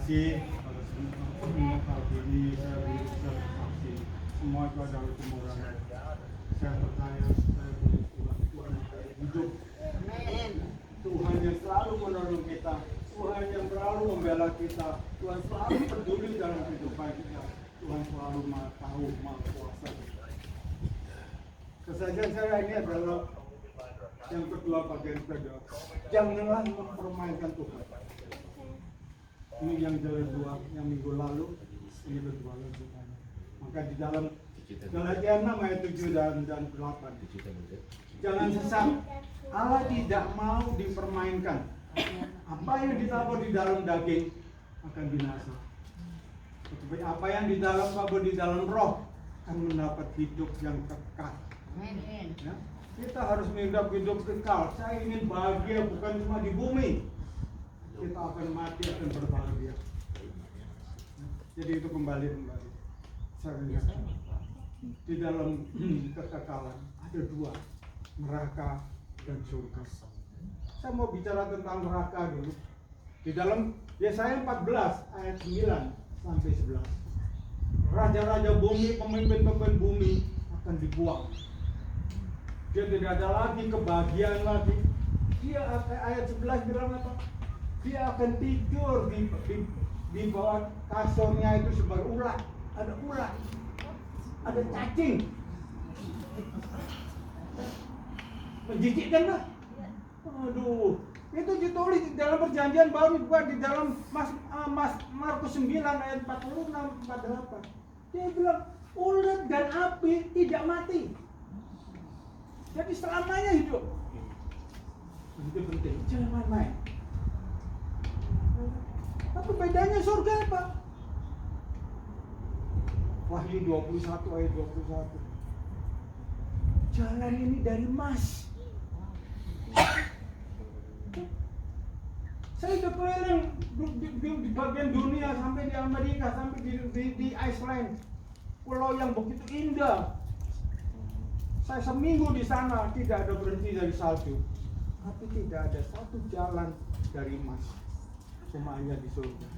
kasih pada semua kali ini saya bisa bersaksi semua itu adalah kemurahan. Saya percaya saya punya Tuhan yang hidup. Tuhan yang selalu menolong kita, Tuhan yang selalu membela kita, Tuhan selalu peduli dalam kehidupan kita, Tuhan selalu maha tahu, maha kuasa. Kesaksian saya ini adalah yang kedua, bagian kedua. Janganlah mempermainkan Tuhan. Ini yang jalan dua, yang minggu lalu, ini kedua lagi. Maka di dalam Galatia 6 ayat 7 dan 8. Jangan sesat. Allah tidak mau dipermainkan. Apa yang ditabur di dalam daging akan binasa. Tetapi apa yang di dalam tabur di dalam roh akan mendapat hidup yang kekal. Ya? Kita harus menghidap hidup kekal. Saya ingin bahagia bukan cuma di bumi. Kita akan mati, akan berbahagia. Jadi itu kembali. Saya lihat di dalam kekekalan ada dua, neraka dan surga. Saya mau bicara tentang neraka dulu. Di dalam Yesaya 14 ayat 9 sampai 11. Raja-raja bumi, pemimpin-pemimpin bumi akan dibuang. Dia tidak ada lagi kebahagiaan lagi. Dia ayat 11 bilang apa? Dia akan tidur di bawah kasurnya itu sebagai ulat. Ada ulat, ada cacing. Menjijikkan lah. Aduh, itu ditulis di dalam perjanjian baru, bukan di dalam Markus 9 ayat 46 48. Dia bilang ulat dan api tidak mati. Jadi selamanya hidup. Itu penting, jangan main-main. Tapi bedanya surga apa? Wahyu 21 ayat 21. Jalan ini dari emas. Saya udah keliling di bagian dunia, sampai di Amerika, sampai di Iceland, pulau yang begitu indah. Saya seminggu di sana tidak ada berhenti dari salju, tapi tidak ada satu jalan dari emas, cuma hanya di surga.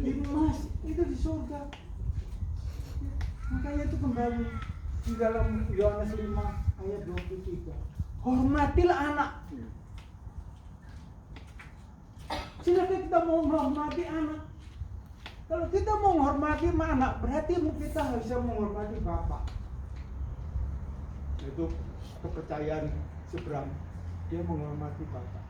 Di emas itu di surga. Makanya itu kembali di dalam Yohanes 5 ayat 23. Hormatilah anak. Silakan kita mau menghormati anak. Kalau kita mau menghormati anak, berarti kita harus menghormati bapak. Itu kepercayaan Seberang. Dia menghormati bapak.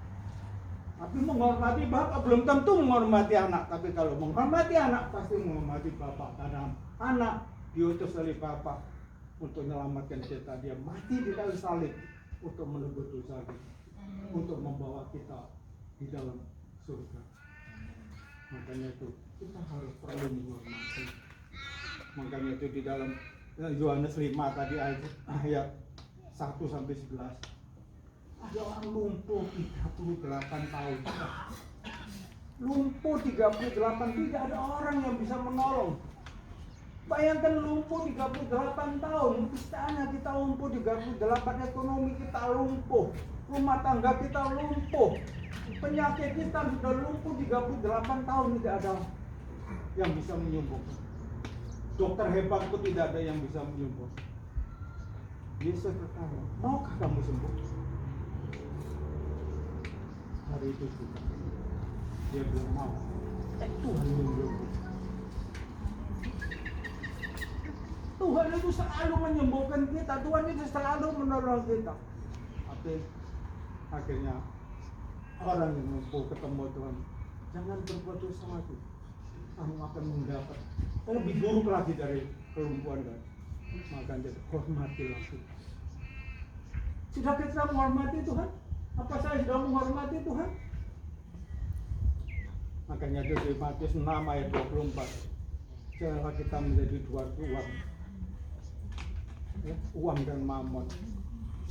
Tapi menghormati bapak belum tentu menghormati anak. Tapi kalau menghormati anak, pasti menghormati bapak. Karena anak diutus oleh bapak untuk menyelamatkan kita. Dia mati di kayu salib untuk menebus dosa kita, untuk membawa kita di dalam surga. Makanya itu kita harus perlu menghormati. Makanya itu di dalam Yohanes 5 tadi ayat 1 sampai 11. Ada orang lumpuh 38 tahun. Lumpuh 38, tidak ada orang yang bisa menolong. Bayangkan lumpuh 38 tahun, istana kita lumpuh 38, ekonomi kita lumpuh, rumah tangga kita lumpuh, penyakit kita sudah lumpuh 38 tahun, tidak ada yang bisa menyembuhkan. Dokter hebat pun tidak ada yang bisa menyembuhkan. Yesus berkata, maukah kamu sembuh? Hari itu juga dia belum mau. Tuhan menyembuhkan. Tuhan itu selalu menyembuhkan kita. Tuhan itu selalu menolong kita. Tapi akhirnya orang yang lumpuh ketemu Tuhan, jangan berbuat dosa lagi, kamu akan mendapat lebih buruk lagi dari kelumpuhan kan. Maka dia hormatilah Tuhan. Sudah kita menghormati Tuhan? Apa saya sudah menghormati Tuhan? Makanya itu di Matius 6 ayat 24. Janganlah kita menjadi dua uang, ya, uang dan mamon.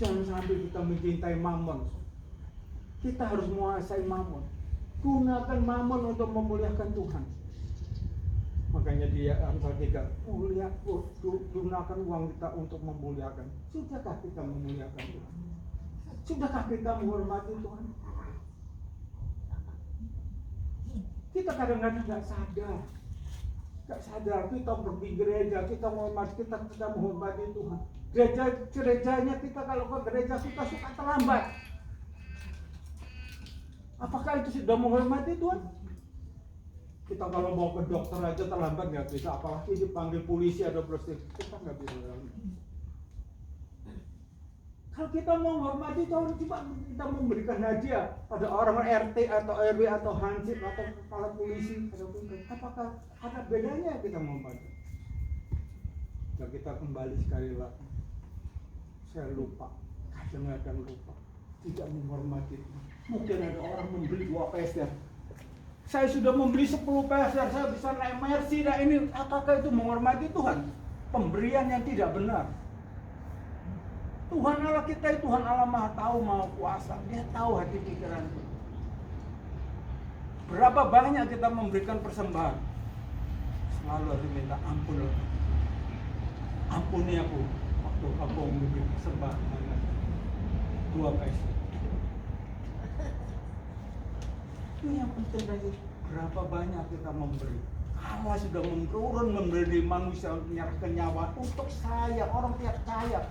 Jangan sampai kita mencintai mamon. Kita harus menguasai mamon. Gunakan mamon untuk memuliakan Tuhan. Makanya dia Amsal 3, gunakan uang kita untuk memuliakan. Sudahkah kita memuliakan Tuhan? Sudahkah kita menghormati Tuhan? Kita kadang-kadang nggak sadar kita pergi gereja, kita menghormati Tuhan. Gerejanya kita, kalau ke gereja kita suka terlambat. Apakah itu sudah menghormati Tuhan? Kita kalau mau ke dokter aja terlambat nggak bisa, apalagi dipanggil polisi atau prostitusi, kita nggak bisa. Kalau kita mau menghormati Tuhan, coba kita memberikan hadiah pada orang RT atau RW atau hansip atau kepala polisi atau apakah ada bedanya kita menghormati? Dan kita kembali sekali lagi, saya lupa, kadang-kadang lupa, tidak menghormati Tuhan. Mungkin ada orang membeli 2 peser, saya sudah membeli 10 peser, saya bisa naik Mercy. Nah ini, apakah itu menghormati Tuhan? Pemberian yang tidak benar. Tuhan Allah kita, Tuhan Allah Maha Tahu, Maha Kuasa. Dia tahu hati pikiran kita. Berapa banyak kita memberikan persembahan, selalu harus minta ampun. Ampuni aku waktu aku memberi persembahan 2 peser. Itu yang penting lagi, berapa banyak kita memberi. Allah sudah turun memberi manusia menyerahkan nyawa untuk saya, orang tiap saya.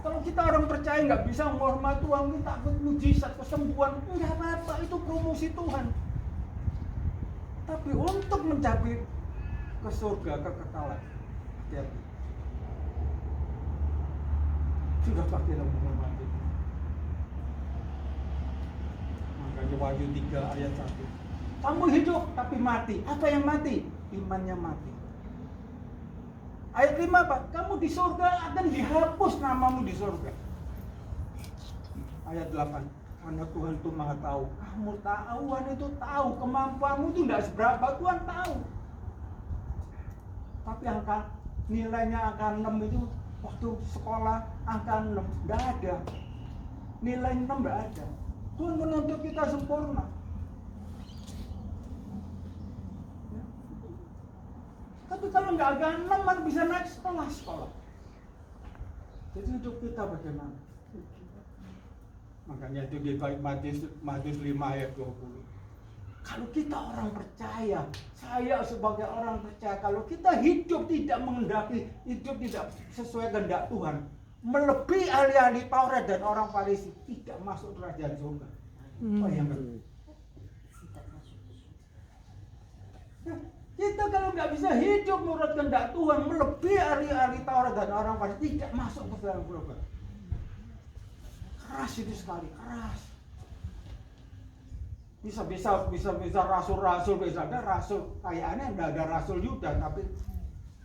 Kalau kita orang percaya nggak bisa menghormati Tuhan, kita takut mujizat, kesembuhan, nggak apa-apa, itu promosi Tuhan. Tapi untuk mencapai ke surga, kekekalan, hati-hati. Sudahkah kita menghormati Tuhan? Makanya Wahyu 3 ayat 1. Kamu hidup tapi mati. Apa yang mati? Imannya mati. Ayat 5 apa? Kamu di surga akan dihapus namamu di surga. Ayat 8. Karena Tuhan itu Maha Tahu. Kamu tahu, Tuhan itu tahu. Kemampuanmu itu tidak seberapa, Tuhan tahu. Tapi nilainya angka 6 itu waktu sekolah angka 6 tidak ada. Nilai 6 tidak ada. Tuhan menuntut kita sempurna. Tapi kalau nggak ada 6, man bisa naik sekolah. Jadi hidup kita bagaimana? Makanya itu di Matius 5 ayat 20. Kalau kita orang percaya, saya sebagai orang percaya, kalau kita hidup tidak menghendaki, hidup tidak sesuai kehendak Tuhan, melebihi ahli-ahli Taurat dan orang Farisi, tidak masuk kerajaan surga. Bayangkan. Kita kalau nggak bisa hidup menurut kehendak Tuhan, melebihi ahli-ahli Taurat dan orang Farisi, tidak masuk ke dalam surga. Keras itu sekali, keras. Bisa rasul-rasul, bisa ada rasul. Kayaknya nggak ada rasul Yuda, tapi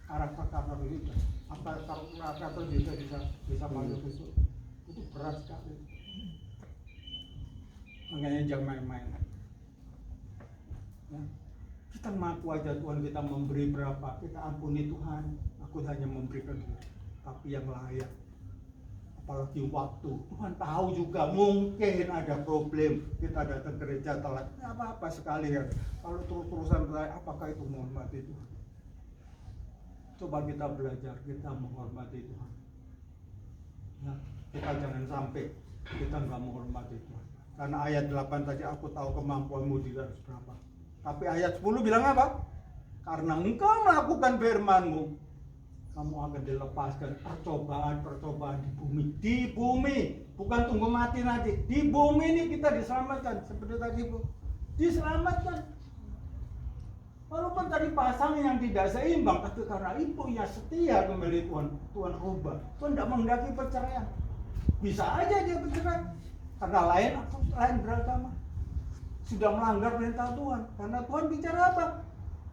karakter Yuda. Apa karakter Yuda bisa masuk ke surga? Itu berat sekali. Makanya jangan main-main. Ya. Kita mengaku aja Tuhan, kita memberi berapa, kita ampuni Tuhan, aku hanya memberikan tapi yang layak. Apalagi waktu, Tuhan tahu juga mungkin ada problem, kita datang gereja telat, apa-apa sekali ya. Kalau terus-terusan telat, apakah itu menghormati Tuhan? Coba kita belajar, kita menghormati Tuhan. Ya, kita jangan sampai kita nggak menghormati Tuhan. Karena ayat 8 tadi, aku tahu kemampuanmu tidak seberapa. Tapi ayat 10 bilang apa? Karena engkau melakukan firman-Mu, kamu akan dilepaskan percobaan di bumi. Di bumi, bukan tunggu mati nanti. Di bumi ini kita diselamatkan. Seperti tadi Bu, diselamatkan. Walaupun tadi pasangan yang tidak seimbang, tapi karena ibu yang setia kembali Tuhan rubah. Tuhan tidak menghendaki perceraian. Bisa aja dia bercerai karena lain beragama, sudah melanggar perintah Tuhan. Karena Tuhan bicara apa?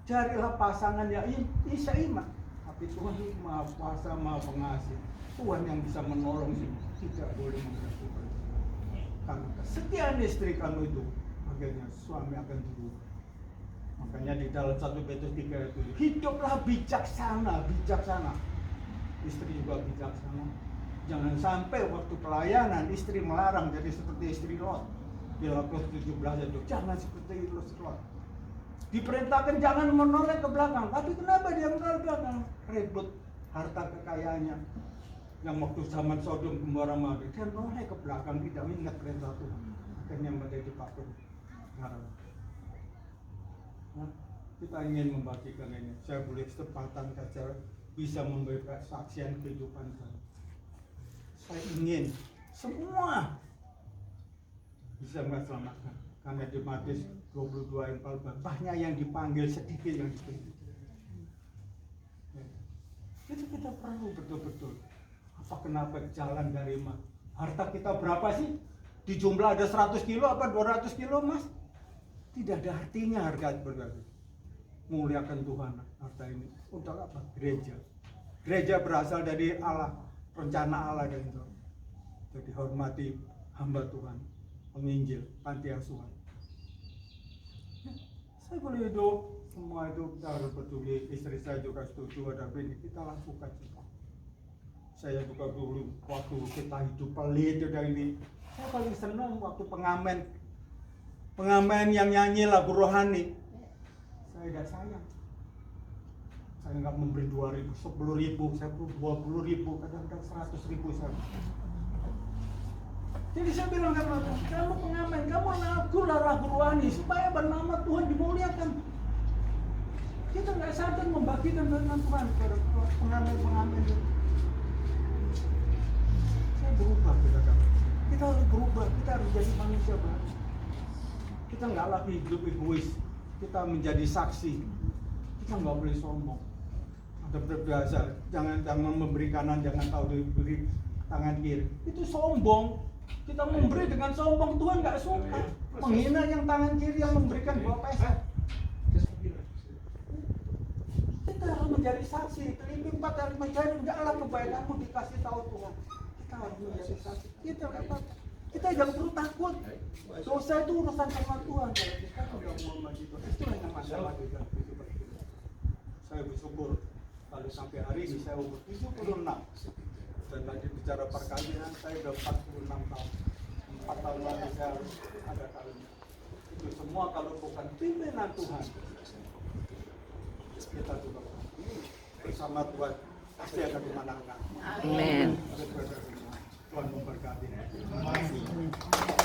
Carilah pasangan yang seiman. Tapi Tuhan itu Maha Kuasa, Maha Pengasih. Tuhan yang bisa menolong sih, tidak boleh menghancurkan. Karena kesetiaan istri kamu itu, makanya suami akan berubah. Makanya di dalam 1 Petrus 3 ayat 7, hiduplah bijaksana. Istri juga bijaksana. Jangan sampai waktu pelayanan istri melarang jadi seperti istri Lot. Di Lukas 17 itu, jangan seperti Lot. Diperintahkan jangan menoleh ke belakang, tapi kenapa dia menoleh ke belakang? Rebut harta kekayaannya. Yang waktu zaman Sodom Gomora, dia menoleh ke belakang, tidak ingat perintah Tuhan. Akhirnya menjadi patung. Nah, kita ingin membagikan ini. Saya boleh kesempatan saja bisa memberikan saksian kehidupan saya. Saya ingin semua bisa selamatkan. Karena di Matius 22 ayat 14 banyak yang dipanggil, sedikit yang dipilih. Jadi kita perlu betul-betul. Apa kenapa jalan dari harta kita berapa sih? Di jumlah ada 100 kilo apa 200 kilo mas? Tidak ada artinya harga berarti. Muliakan Tuhan harta ini. Untuk apa? Gereja. Gereja berasal dari Allah, rencana Allah dan itu. Jadi hormati hamba Tuhan, penginjil, panti asuhan. Saya boleh hidup, semua itu kita harus peduli. Istri saya juga setuju ada ini, kita lakukan juga. Saya juga dulu waktu kita hidup pelit udah ini, saya paling senang waktu pengamen yang nyanyi lagu rohani. Saya tidak sayang. Saya nggak memberi 2.000, 10.000, saya perlu 20.000, kadang-kadang 100.000 saya. Jadi saya bilang sama kamu pengamen, kamu lakulah lagu rohani supaya bernama Tuhan dimuliakan. Kita nggak sadar membagikan firman Tuhan kepada pengamen-pengamen itu. Saya berubah kita harus berubah, kita harus jadi manusia baru. Kita nggak lagi hidup egois, kita menjadi saksi. Kita nggak boleh sombong. Ada biasa, jangan memberi kanan, jangan tahu diberi tangan kiri. Itu sombong. Kita memberi dengan sombong, Tuhan nggak suka. Menghina yang tangan kiri yang memberikan 2 peser. Kita harus menjadi saksi. Filipi 4 ayat 5, jadi enggaklah kebaikanmu dikasih tahu Tuhan. Kita harus menjadi saksi. Kita jangan perlu takut. Dosa itu urusan sama Tuhan. Kalau kita sudah mau maju itu, itulah yang masalah juga. Saya bersyukur kalau sampai hari ini saya umur 76. Dan lagi bicara perkawinan, saya sudah 46 tahun. 4 tahun lagi saya harus ada kawin. Itu semua kalau bukan pimpinan Tuhan. Kita juga bersama Tuhan pasti akan kemenangan. Amin. Tuhan memberkati.